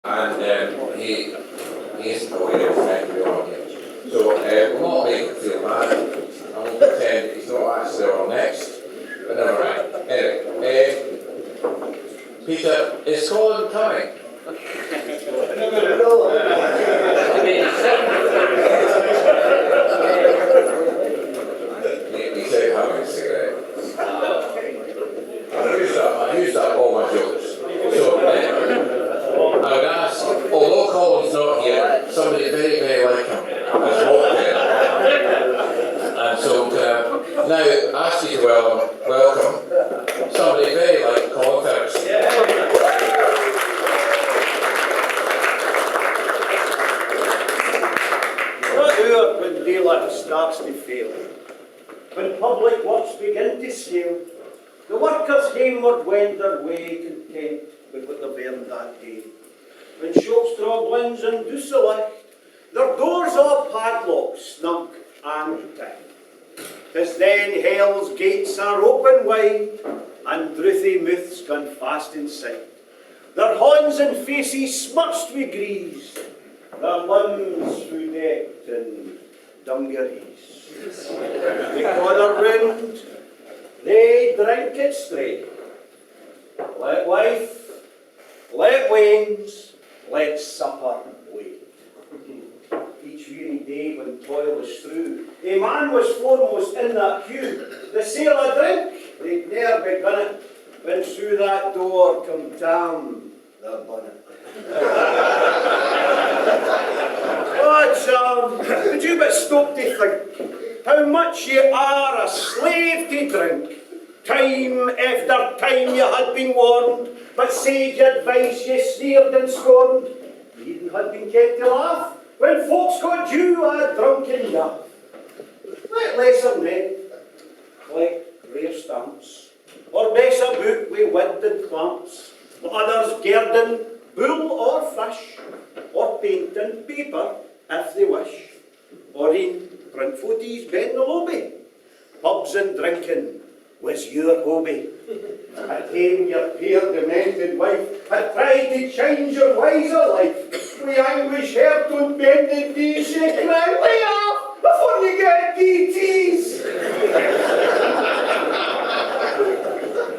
and he isn't aware of the fact we are here. So we'll not make him feel bad. I will pretend he's not actually our next, but never mind. Anyway, Peter, is Colin coming? He's out having a cigarette. I used that all my jokes. So I would ask, although Colin's not here, somebody very, very like him has walked in. And so now ask you to welcome somebody very like Colin Ferguson. What hour when daylight starts to fail, when public works begin to scale, the workers homeward wend their way content with what they've earned that day. When shops draw blinds and do select, their doors all padlocked, snug and tight. 'Tis then hell's gates are open wide, and drouthy mouths gone fast inside. Their hands and faces smutched with grease, their limbs through decked in dungarees. They gather round, they drink it straight. Let wife, let wains, let supper wait. Each weary day when toil is through, a man was foremost in that queue. The sale of drink, they'd ne'er begun it, when through that door come Tam The Bunnet. Oh, Tam, would you but stop to think how much ye are a slave to drink? Time after time you had been warned, but sage advice ye sneered and scorned. Ye even had been kept to laugh when folks got you a drunken yaff. Let lesser men collect rare stamps, or mess about with wood and clamps, others guerdon bull or fish, or paint and paper if they wish, or in print photies bend the lobby. Pubs and drinking was your hobby. At home your pale demented wife had tried to change your ways of life. With anguish heart on bended knees she cried, lay off before you get DTs.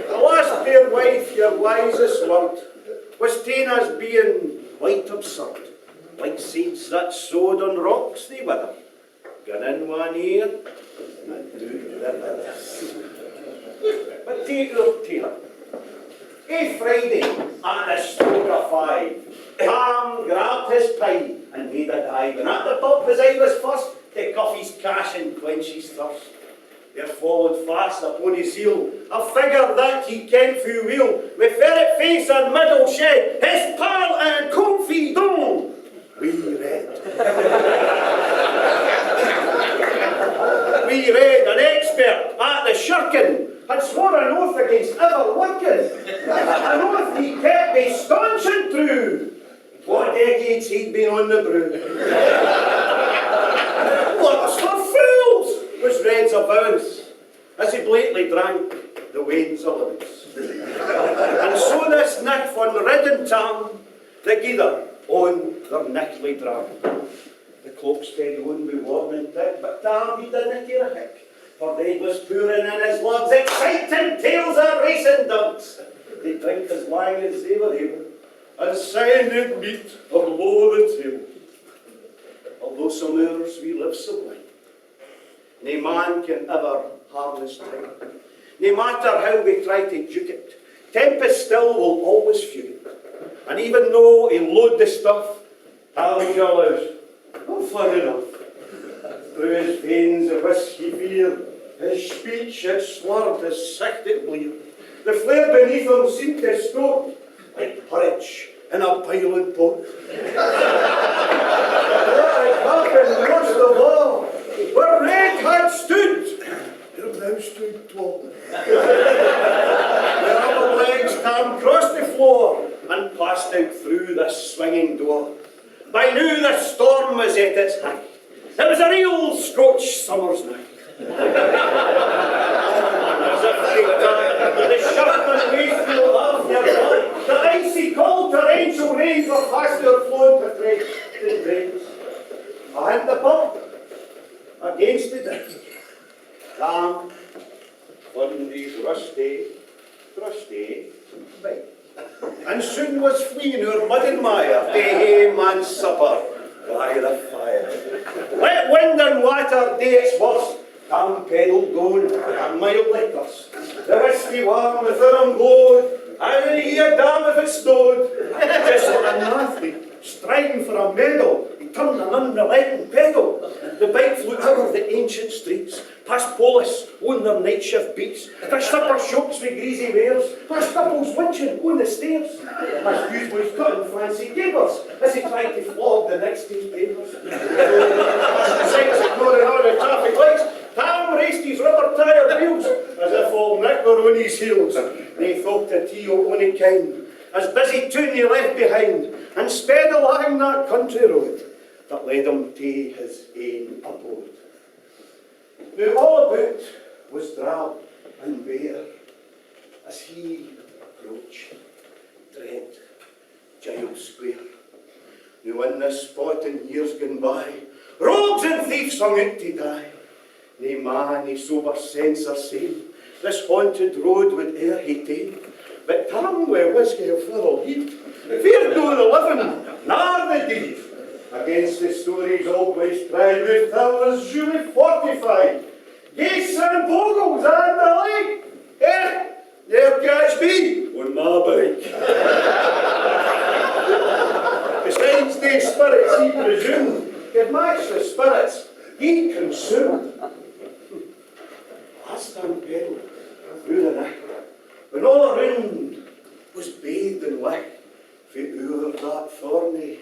The last fair wife, your wisest word, was ta'en as being quite absurd. Like seeds that sowed on rocks they wither, gone in one ear and out the other. But take your tale. A Friday at the stroke of 5, Tam grabbed his pie and made a dive, and at the top his eye was first to cuff his cash and quench his thirst. There followed fast upon his heel a figure that he kent full well, with ferret face and middle shed, his pal and confidant, Wee Red. Wee Red, an expert at the shirking, had swore an oath against ever working, an oath he kept be staunch and true. What decades he'd been on the brew. What's for fools, was Red's avowance, as he blatantly drank the wains allowance. And so this nick von ridden Tam, the geither on their nickly dram. The cloak sped on with warning tick, but Tam he didn't care a hick, for Red was pouring in his lugs, exciting tales of racing dugs. They drink as long as they were able, and silent meat below the table. Although some hours we live sublime, nae man can ever harness time. No matter how we try to juke it, tempest still will always fugue it. And even though he'll load the stuff, Tam jollies, oh, fun enough. Through his veins a whisky veered, his speech it slurred, his sicht it bleared. The flare beneath him seemed to stoke, like porridge in a boiling pot. What had happened most of all, where Red had stood, there now stood tall. The upper legs Tam crossed the floor and passed out through the swinging door. By now the storm was at its height. It was a real Scotch summer's night. As if the shirt and waistcoat off your body, the icy cold torrential rain minds were faster flown to trade than brains. And the pump against the deck. Tam Bundy's rusty bite. And soon was fleeing o'er mud and mire to hae man's supper by the fire. Let wind and water do its worst, Tam pedalled down a mile liquors. The whiskey warm within him glowed, and in the ear damn if it snowed. Just like an athlete striding for a medal, he turned an unrelenting pedal. The bike flew over the ancient streets, past Polis on their night shift beats, past supper shops with greasy wares, past couples winching on the stairs, past newsboys cutting fancy capers as he tried to flog the next day's papers. Past the sights ignoring all the traffic lights, Tam raced his rubber tyre wheels as if all Nick were on his heels. They thought the tea of only kind, as busy tune he left behind, and sped along that country road that led him to his ain abode. Now all about was drab and bare as he approached dread Giles Square. Now in this spot in years gone by, rogues and thieves hung out to die. Nae man, nae sober sense or sane, this haunted road would e'er hae ta'en. But Tam wi' whiskey of full heat, feared no the living, nor the deed. Against the stories always tried, with Tam was duly fortified. Geese and bogles and the like, there catch me on my bike. Besides these spirits he presumed could match the spirits he consumed. Last Tam pedalled through the night, when all around was bathed in light, for o'er that thorny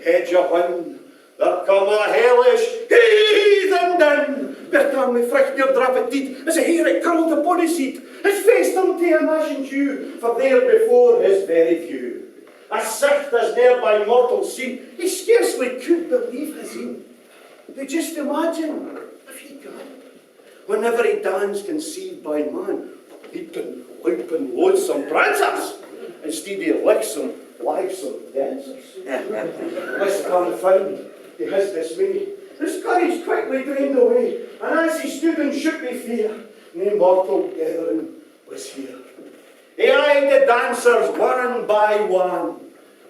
hedge of wind, there come a hellish heathen din, where Tam with frightened drap deed, as a hare it curled upon his seat, his face turned to an ashen hue, for there before his very view, as sight as ne'er by mortal seen, he scarcely could believe his een. But just imagine, if he could, whenever he danced conceived by man, leaping, loathsome prancers, instead of licksome, livesome dancers. This Tam found, to his dismay, his courage quickly drained away, and as he stood and shook with fear, nae mortal gathering was here. He eyed the dancers one by one,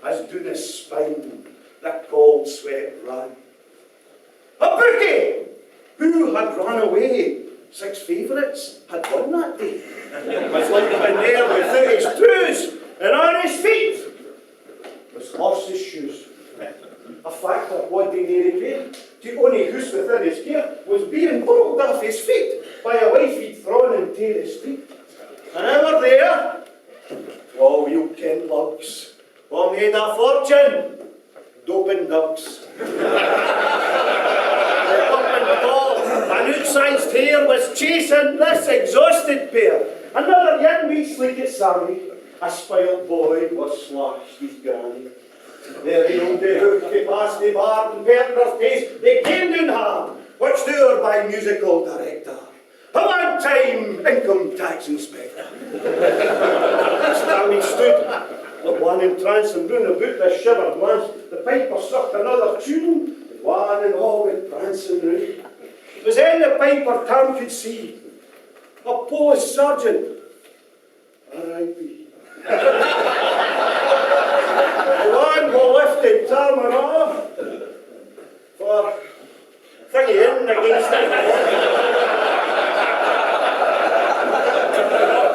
as down his spine the cold sweat ran. A bookie who had run away, 6 favourites had won that day. Was like a nail without his toes, and on his feet was horse's shoes. A fact that one day they repaired, to only hoose within his care was being borrowed off his feet by a wife he'd thrown into the street. And ever there, 12 wheel Kent lugs, who made a fortune, doping dugs. An outsized hare was chasing this exhausted pair. Another young wee sleek at Sammy, a spoilt boy was slashed his granny. They reeled the hook, they passed the bar, and paired their face, they came down hard, watched over by musical director. A one-time income tax inspector. Sammy stood, like one entranced and round about the shivered glance. The piper struck another tune, one and all went prancing round. It was then the piper Tam could see a Polish sergeant, R.I.P. The one who lifted Tam and off for thingy in against him.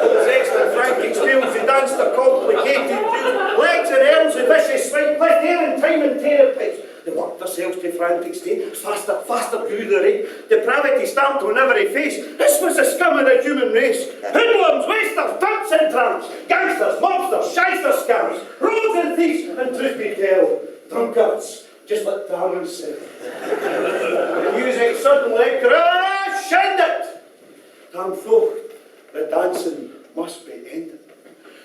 His excellent Frankie skills, he danced a complicated tune, legs and arms, a vicious swing, left air and time and terror pipes. They worked themselves to frantic state, faster grew the rate, depravity stamped on every face. This was the scum of the human race. Hoodlums, wasters, dunce and tramps, gangsters, mobsters, shyster scams, rogues and thieves, and truth be told, drunkards, just like Tam said. The music suddenly crescended. Tam thought the dancing must be ended.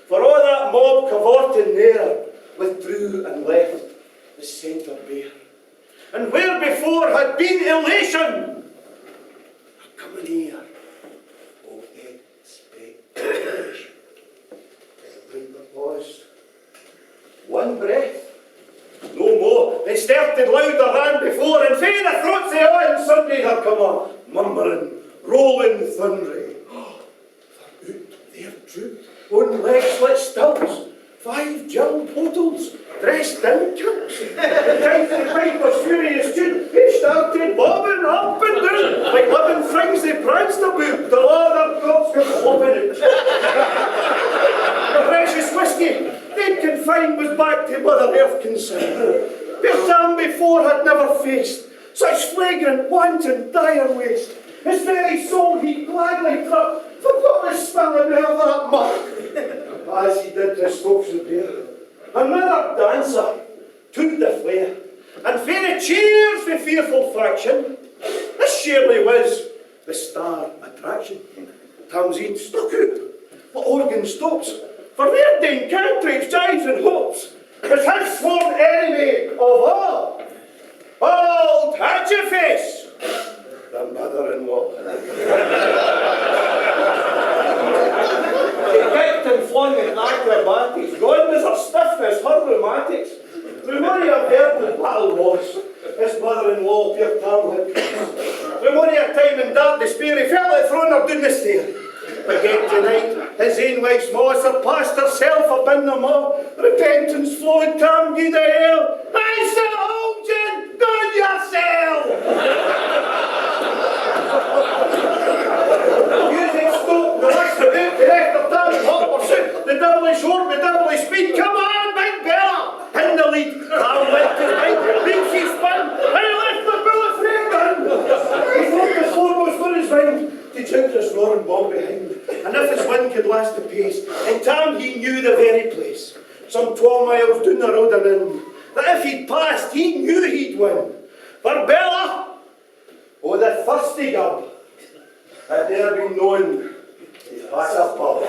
For all that mob cavorting there, withdrew and left the centre bare. And where before had been elation, had come an ear of expectation. The paused. One breath they started louder than before, and fair the throats they all, and suddenly there come a murmuring, rolling thundering. They're trooped on legs like stilts, 5 gilled bottles, dressed in kilts. The time the pipe was furious tune, they started bobbing up and down, like living things they pranced about, the leather cops were flopping it. The precious whiskey they'd confined was back to Mother Earth consigned. Their Tam before had never faced such flagrant, wanton, dire waste. His very soul he gladly took, forgot the smelling of that muck, as he did his folks repair. Another dancer took the flare, and fair cheers the fearful faction. This surely was the star attraction. Tamsine stuck out, the organ stops, for their Dane cantricks, jives and hopes, was his sworn enemy of all, old Hatchet-face, the mother-in-law. She kicked and flung at acrobatics, gone was her stiffness, her rheumatics. Through many a verdant battle was, his mother-in-law Pierre Tam had crossed. Through many a time in dark despair, he felt like throwing her down the stair. But yet tonight, his ain wife's maw surpassed herself up in them all. Repentance flowed, Tam ye the hell. I said, Holden, God yourself! Music stopped, the rest of it, the left of Tam, hot pursuit, the devilish horn, the devilish speed. Come on, Big Bella! In the lead, Tam went to right, then she spun, and he left the bullet free gun. He thought the foremost for his mind. He took this roaring ball behind, and if his wind could last the pace, in Tam he knew the very place, some 12 miles down the road and in, that if he'd passed, he knew he'd win. For Bella, oh the thirsty gub, had ne'er been known to pass a pub.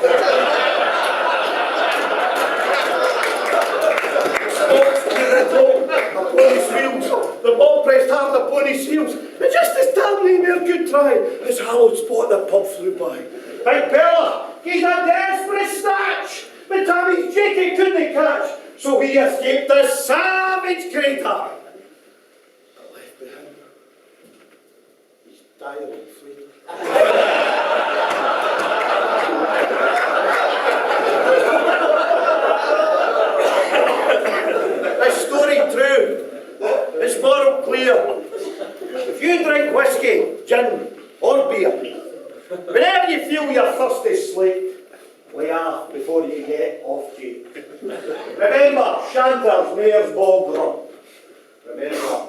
The pony's wheels, the ball pressed hard the pony's heels, and just as Tam nae mere could try, his hallowed spot the pub flew by. Big Bella, he's a desperate snatch, but Tammy's Jakey couldn't catch, so he escaped the savage crater. But left behind, his diary freighter. This story true, it's moral clear. If you drink whiskey, gin or beer, whenever you feel your thirsty slate, lay off before you get off deep. Remember, Shanter's mayor's ball drop. Remember,